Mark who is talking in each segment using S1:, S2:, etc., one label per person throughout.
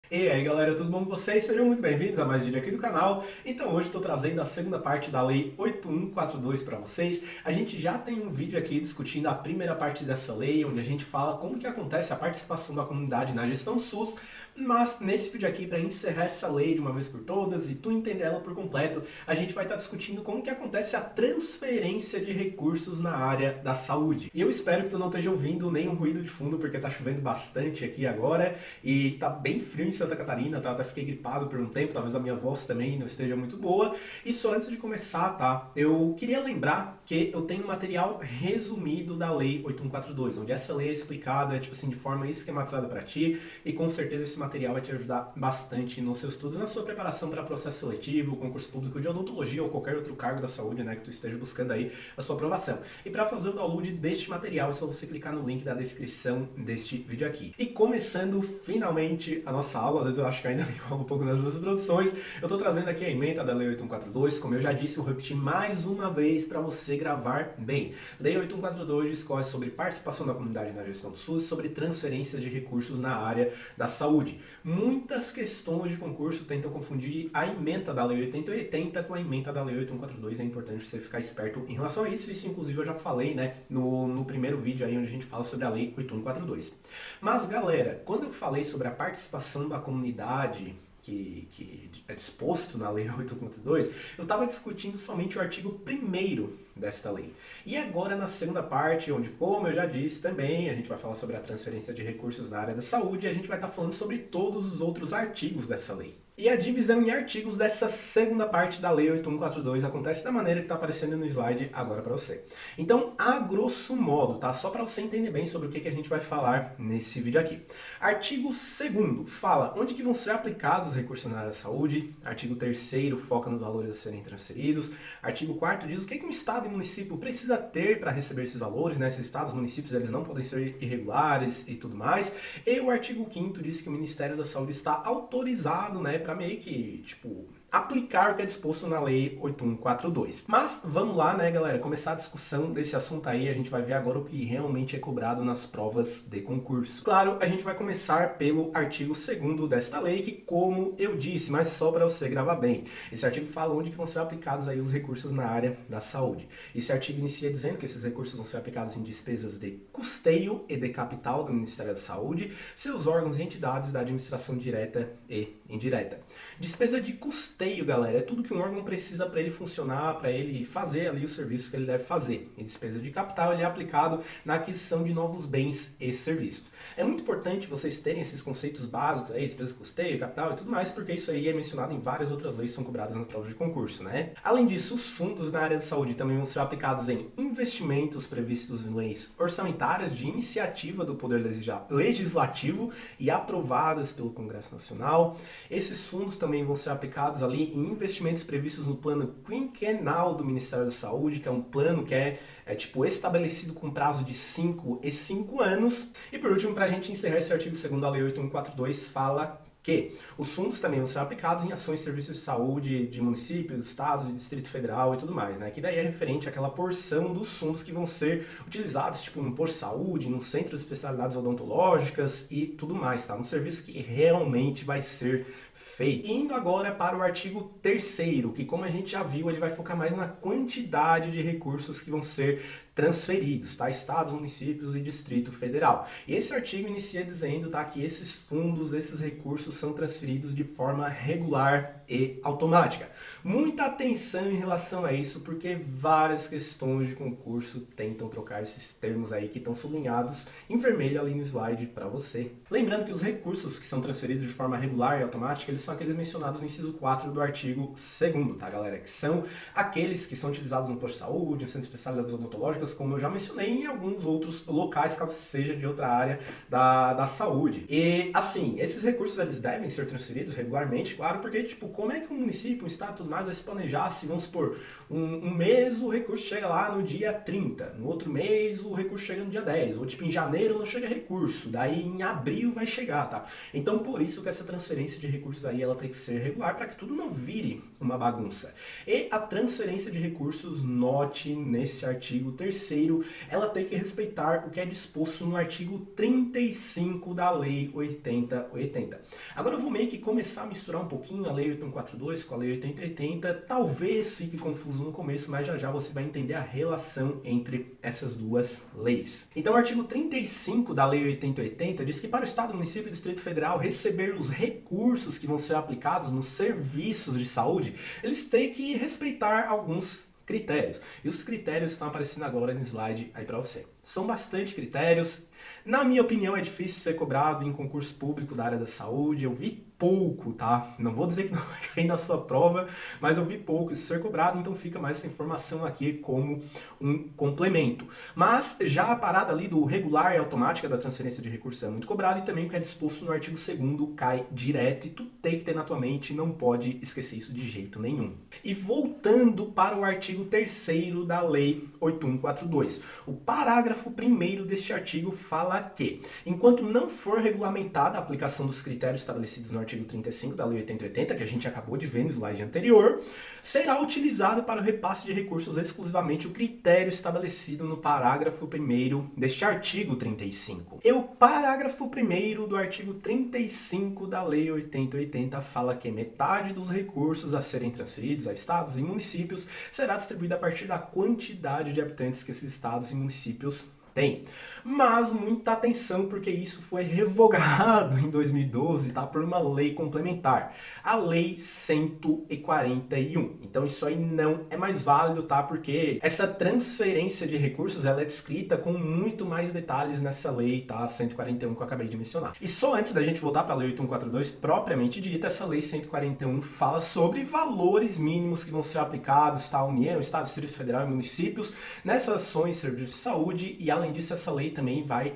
S1: E aí galera, tudo bom com vocês? Sejam muito bem-vindos a mais um vídeo aqui do canal. Então hoje estou trazendo a segunda parte da Lei 8142 para vocês. A gente já tem um vídeo aqui discutindo a primeira parte dessa lei, onde a gente fala como que acontece a participação da comunidade na gestão do SUS, mas nesse vídeo aqui, para encerrar essa lei de uma vez por todas e tu entender ela por completo, a gente vai estar discutindo como que acontece a transferência de recursos na área da saúde. E eu espero que tu não esteja ouvindo nenhum ruído de fundo, porque tá chovendo bastante aqui agora e tá bem frio em Santa Catarina, tá? Eu até fiquei gripado por um tempo, talvez a minha voz também não esteja muito boa. E só antes de começar, tá? Eu queria lembrar que eu tenho um material resumido da Lei 8142, onde essa lei é explicada, tipo assim, de forma esquematizada para ti, e com certeza esse material vai te ajudar bastante nos seus estudos, na sua preparação para processo seletivo, concurso público de odontologia ou qualquer outro cargo da saúde, né, que tu esteja buscando aí a sua aprovação. E para fazer o download deste material, é só você clicar no link da descrição deste vídeo aqui. E começando finalmente a nossa aula, às vezes eu acho que ainda me enrola um pouco nas duas introduções, eu estou trazendo aqui a ementa da Lei 8142, como eu já disse, eu vou repetir mais uma vez para você gravar bem. Lei 8142 discorre sobre participação da comunidade na gestão do SUS, sobre transferências de recursos na área da saúde. Muitas questões de concurso tentam confundir a ementa da Lei 8080 com a ementa da Lei 8142, é importante você ficar esperto em relação a isso, isso inclusive eu já falei, né, no primeiro vídeo aí onde a gente fala sobre a Lei 8142. Mas galera, quando eu falei sobre a participação da comunidade que é disposto na Lei 8.2, eu estava discutindo somente o artigo 1º desta lei. E agora na segunda parte, onde, como eu já disse também, a gente vai falar sobre a transferência de recursos na área da saúde e a gente vai estar falando sobre todos os outros artigos dessa lei. E a divisão em artigos dessa segunda parte da Lei 8142 acontece da maneira que está aparecendo no slide agora para você. Então, a grosso modo, tá? Só para você entender bem sobre o que a gente vai falar nesse vídeo aqui. Artigo 2º fala onde que vão ser aplicados os recursos na área da saúde. Artigo 3º foca nos valores a serem transferidos. Artigo 4º diz o que um estado e município precisa ter para receber esses valores, né? Esses estados, municípios, eles não podem ser irregulares e tudo mais. E o artigo 5º diz que o Ministério da Saúde está autorizado, né, para meio que, tipo, aplicar o que é disposto na Lei 8142. Mas vamos lá, né, galera, começar a discussão desse assunto aí, a gente vai ver agora o que realmente é cobrado nas provas de concurso. Claro, a gente vai começar pelo artigo 2º desta lei, que como eu disse, mas só para você gravar bem, esse artigo fala onde que vão ser aplicados aí os recursos na área da saúde. Esse artigo inicia dizendo que esses recursos vão ser aplicados em despesas de custeio e de capital do Ministério da Saúde, seus órgãos e entidades da administração direta e indireta. Despesa de custeio, galera, é tudo que um órgão precisa para ele funcionar, para ele fazer ali os serviços que ele deve fazer. E despesa de capital ele é aplicado na aquisição de novos bens e serviços. É muito importante vocês terem esses conceitos básicos aí, despesa de custeio, capital e tudo mais, porque isso aí é mencionado em várias outras leis que são cobradas nas provas de concurso, né? Além disso, os fundos na área de saúde também vão ser aplicados em investimentos previstos em leis orçamentárias de iniciativa do Poder Legislativo e aprovadas pelo Congresso Nacional. Esses fundos também vão ser aplicados ali em investimentos previstos no plano quinquenal do Ministério da Saúde, que é um plano que é tipo estabelecido com prazo de 5 e 5 anos. E por último, para a gente encerrar esse artigo 2º da Lei 8142, fala que os fundos também vão ser aplicados em ações e serviços de saúde de municípios, estados e Distrito Federal e tudo mais, né? Que daí é referente àquela porção dos fundos que vão ser utilizados, tipo, no posto de saúde, no centro de especialidades odontológicas e tudo mais, tá? Um serviço que realmente vai ser feito. Indo agora para o artigo 3º, que como a gente já viu, ele vai focar mais na quantidade de recursos que vão ser transferidos, tá? Estados, municípios e Distrito Federal. E esse artigo inicia dizendo, tá, que esses fundos, esses recursos são transferidos de forma regular e automática. Muita atenção em relação a isso, porque várias questões de concurso tentam trocar esses termos aí que estão sublinhados em vermelho ali no slide para você. Lembrando que os recursos que são transferidos de forma regular e automática, eles são aqueles mencionados no inciso 4 do artigo 2º, tá, galera? Que são aqueles que são utilizados no posto de saúde, no centro de especialidades odontológicas, como eu já mencionei, em alguns outros locais, caso seja de outra área da saúde. E, assim, esses recursos, eles devem ser transferidos regularmente, claro, porque, tipo, como é que um município, um estado, tudo mais, vai se planejar se, vamos supor, um mês o recurso chega lá no dia 30, no outro mês o recurso chega no dia 10, ou, tipo, em janeiro não chega recurso, daí em abril vai chegar, tá? Então, por isso que essa transferência de recursos aí, ela tem que ser regular, para que tudo não vire uma bagunça. E a transferência de recursos, note nesse artigo 3º, 3º, ela tem que respeitar o que é disposto no artigo 35 da Lei 8080. Agora eu vou meio que começar a misturar um pouquinho a Lei 8142 com a Lei 8080, talvez fique confuso no começo, mas já já você vai entender a relação entre essas duas leis. Então o artigo 35 da Lei 8080 diz que para o Estado, Município e Distrito Federal receber os recursos que vão ser aplicados nos serviços de saúde, eles têm que respeitar alguns critérios. E os critérios estão aparecendo agora no slide aí para você. São bastante critérios. Na minha opinião, é difícil ser cobrado em concurso público da área da saúde. Eu vi pouco, tá? Não vou dizer que não vai cair na sua prova, mas eu vi pouco isso ser cobrado, então fica mais essa informação aqui como um complemento. Mas já a parada ali do regular e automática da transferência de recursos é muito cobrado, e também o que é disposto no artigo 2º cai direto, e tu tem que ter na tua mente, não pode esquecer isso de jeito nenhum. E voltando para o artigo 3º da Lei 8142, o parágrafo 1º deste artigo fala que, enquanto não for regulamentada a aplicação dos critérios estabelecidos no artigo 35 da Lei 8080, que a gente acabou de ver no slide anterior, será utilizado para o repasse de recursos exclusivamente o critério estabelecido no parágrafo 1º deste artigo 35. E o parágrafo 1º do artigo 35 da Lei 8080 fala que metade dos recursos a serem transferidos a estados e municípios será distribuída a partir da quantidade de habitantes que esses estados e municípios tem. Mas muita atenção, porque isso foi revogado em 2012, tá? Por uma lei complementar, a Lei 141. Então isso aí não é mais válido, tá? Porque essa transferência de recursos, ela é descrita com muito mais detalhes nessa lei, tá? 141 que eu acabei de mencionar. E só antes da gente voltar para a Lei 8142, propriamente dita, essa Lei 141 fala sobre valores mínimos que vão ser aplicados, tá? União, Estado, Distrito Federal e municípios nessas ações, serviços de saúde, e além disso, essa lei também vai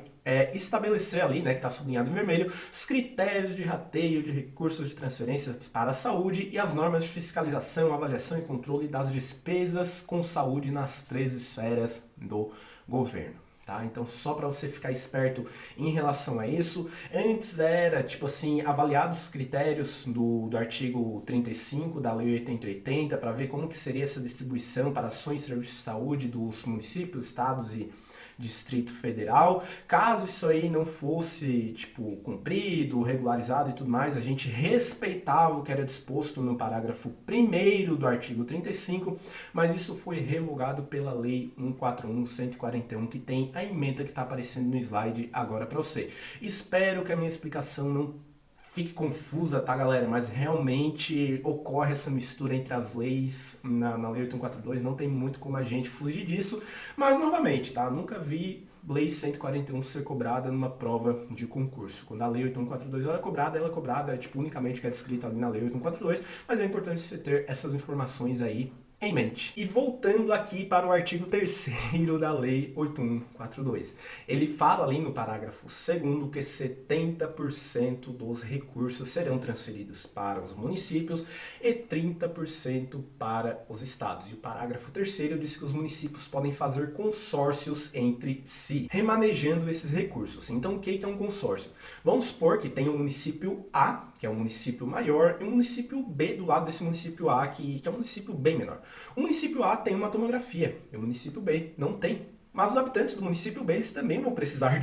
S1: estabelecer ali, né, que está sublinhado em vermelho, os critérios de rateio de recursos de transferências para a saúde e as normas de fiscalização, avaliação e controle das despesas com saúde nas 3 esferas do governo. Tá? Então, só para você ficar esperto em relação a isso, antes era, tipo assim, avaliados os critérios do artigo 35 da Lei 8080 para ver como que seria essa distribuição para ações e serviços de saúde dos municípios, estados e Distrito Federal. Caso isso aí não fosse, tipo, cumprido, regularizado e tudo mais, a gente respeitava o que era disposto no parágrafo 1º do artigo 35, mas isso foi revogado pela Lei 141/141, que tem a emenda que está aparecendo no slide agora para você. Espero que a minha explicação não fique confusa, tá, galera? Mas realmente ocorre essa mistura entre as leis na Lei 8142, não tem muito como a gente fugir disso, mas novamente, tá? Nunca vi Lei 141 ser cobrada numa prova de concurso. Quando a Lei 8142 ela é cobrada, tipo, unicamente que é descrita ali na Lei 8142, mas é importante você ter essas informações aí em mente. E voltando aqui para o artigo 3º da Lei 8142. Ele fala ali no parágrafo 2º que 70% dos recursos serão transferidos para os municípios e 30% para os estados. E o parágrafo 3º diz que os municípios podem fazer consórcios entre si, remanejando esses recursos. Então, o que é um consórcio? Vamos supor que tem um município A, que é um município maior, e um município B do lado desse município A, que é um município bem menor. O município A tem uma tomografia, e o município B não tem. Mas os habitantes do município B, eles também vão precisar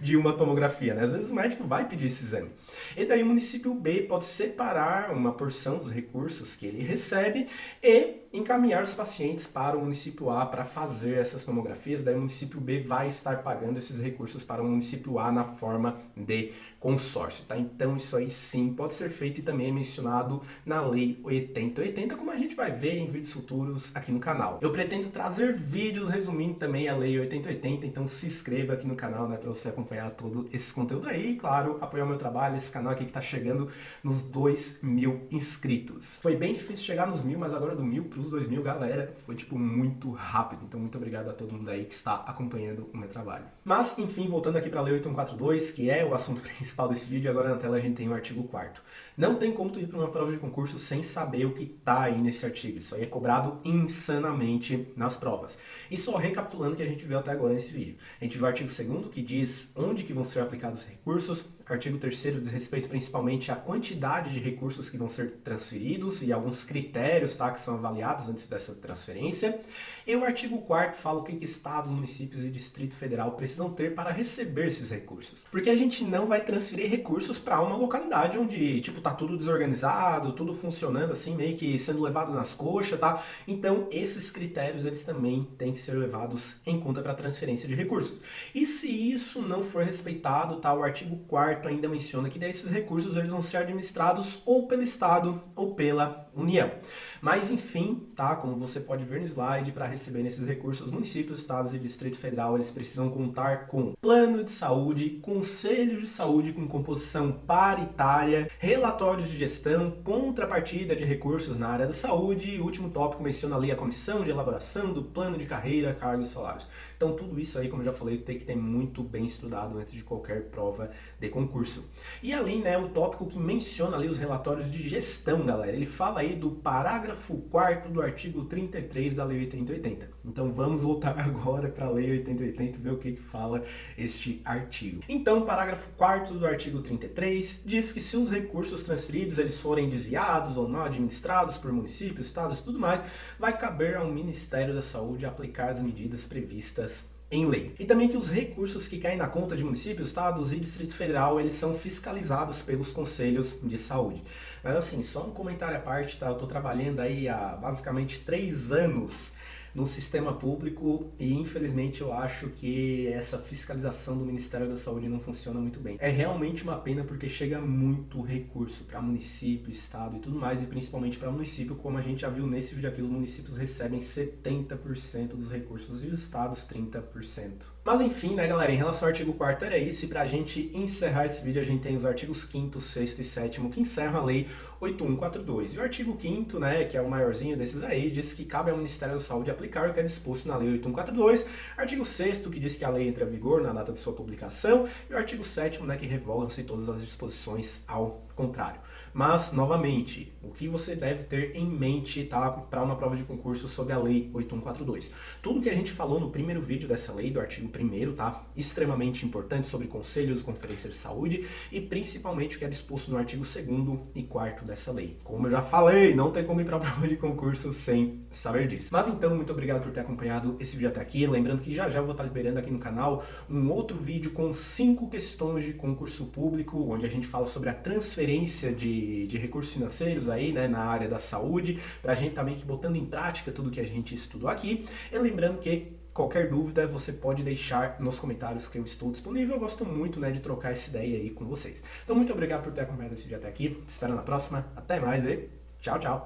S1: de uma tomografia, né? Às vezes o médico vai pedir esse exame. E daí o município B pode separar uma porção dos recursos que ele recebe e encaminhar os pacientes para o município A para fazer essas tomografias. Daí o município B vai estar pagando esses recursos para o município A na forma de consórcio, tá? Então isso aí sim pode ser feito e também é mencionado na Lei 8080, como a gente vai ver em vídeos futuros aqui no canal. Eu pretendo trazer vídeos resumindo também a Lei 8080, então se inscreva aqui no canal, né, para você acompanhar todo esse conteúdo aí e, claro, apoiar o meu trabalho, esse canal aqui que tá chegando nos 2.000 inscritos. Foi bem difícil chegar nos 1.000, mas agora do 1.000 pros 2.000, galera, foi tipo muito rápido. Então muito obrigado a todo mundo aí que está acompanhando o meu trabalho. Mas, enfim, voltando aqui para a Lei 8142, que é o assunto principal desse vídeo, agora na tela a gente tem o artigo 4º. Não tem como tu ir para uma prova de concurso sem saber o que tá aí nesse artigo. Isso aí é cobrado insanamente nas provas. E só recapitulando o que a gente viu até agora nesse vídeo. A gente viu o artigo 2º, que diz onde que vão ser aplicados os recursos. Artigo 3º diz respeito principalmente à quantidade de recursos que vão ser transferidos e alguns critérios, tá, que são avaliados antes dessa transferência. E o artigo 4º fala o que estados, municípios e Distrito Federal precisam ter para receber esses recursos. Porque a gente não vai transferir recursos para uma localidade onde, tipo, tá tudo desorganizado, tudo funcionando assim, meio que sendo levado nas coxas, tá? Então, esses critérios, eles também têm que ser levados em conta para transferência de recursos. E se isso não for respeitado, tá? O artigo 4º ainda menciona que esses recursos eles vão ser administrados ou pelo Estado ou pela União. Mas enfim, tá? Como você pode ver no slide, para receber esses recursos, municípios, estados e Distrito Federal, eles precisam contar com plano de saúde, conselho de saúde com composição paritária, relatórios de gestão, contrapartida de recursos na área da saúde e o último tópico menciona ali a comissão de elaboração do plano de carreira, cargos e salários. Então tudo isso aí, como eu já falei, tem que ter muito bem estudado antes de qualquer prova de concurso. E ali, né, o tópico que menciona ali os relatórios de gestão, galera, ele fala aí do parágrafo 4º do artigo 33 da Lei 8080. Então vamos voltar agora para a Lei 8080 e ver o que fala este artigo. Então, o parágrafo 4º do artigo 33 diz que se os recursos transferidos eles forem desviados ou mal administrados por municípios, estados e tudo mais, vai caber ao Ministério da Saúde aplicar as medidas previstas em lei. E também que os recursos que caem na conta de municípios, estados e Distrito Federal, eles são fiscalizados pelos conselhos de saúde. Mas assim, só um comentário à parte, tá? Eu tô trabalhando aí há basicamente 3 anos no sistema público e infelizmente eu acho que essa fiscalização do Ministério da Saúde não funciona muito bem. É realmente uma pena porque chega muito recurso para município, estado e tudo mais, e principalmente para município, como a gente já viu nesse vídeo aqui, os municípios recebem 70% dos recursos e os estados 30%. Mas enfim, né, galera, em relação ao artigo 4º era isso, e pra gente encerrar esse vídeo a gente tem os artigos 5º, 6º e 7º que encerram a Lei 8142. E o artigo 5º, né, que é o maiorzinho desses aí, diz que cabe ao Ministério da Saúde aplicar o que é disposto na Lei 8142, artigo 6º, que diz que a lei entra em vigor na data de sua publicação, e o artigo 7º, né, que revogam-se todas as disposições ao contrário. Mas, novamente, o que você deve ter em mente, tá, para uma prova de concurso sobre a Lei 8142? Tudo que a gente falou no primeiro vídeo dessa lei, do artigo 1º, tá, extremamente importante sobre conselhos, conferências de saúde e principalmente o que é disposto no artigo 2º e 4º dessa lei. Como eu já falei, não tem como ir para a prova de concurso sem saber disso. Mas então, muito obrigado por ter acompanhado esse vídeo até aqui. Lembrando que já eu vou estar liberando aqui no canal um outro vídeo com 5 questões de concurso público, onde a gente fala sobre a transferência de recursos financeiros aí, né, na área da saúde, para a gente também que botando em prática tudo que a gente estudou aqui. E lembrando que qualquer dúvida você pode deixar nos comentários que eu estou disponível. Eu gosto muito, né, de trocar essa ideia aí com vocês. Então muito obrigado por ter acompanhado esse vídeo até aqui. Te espero na próxima. Até mais e tchau, tchau.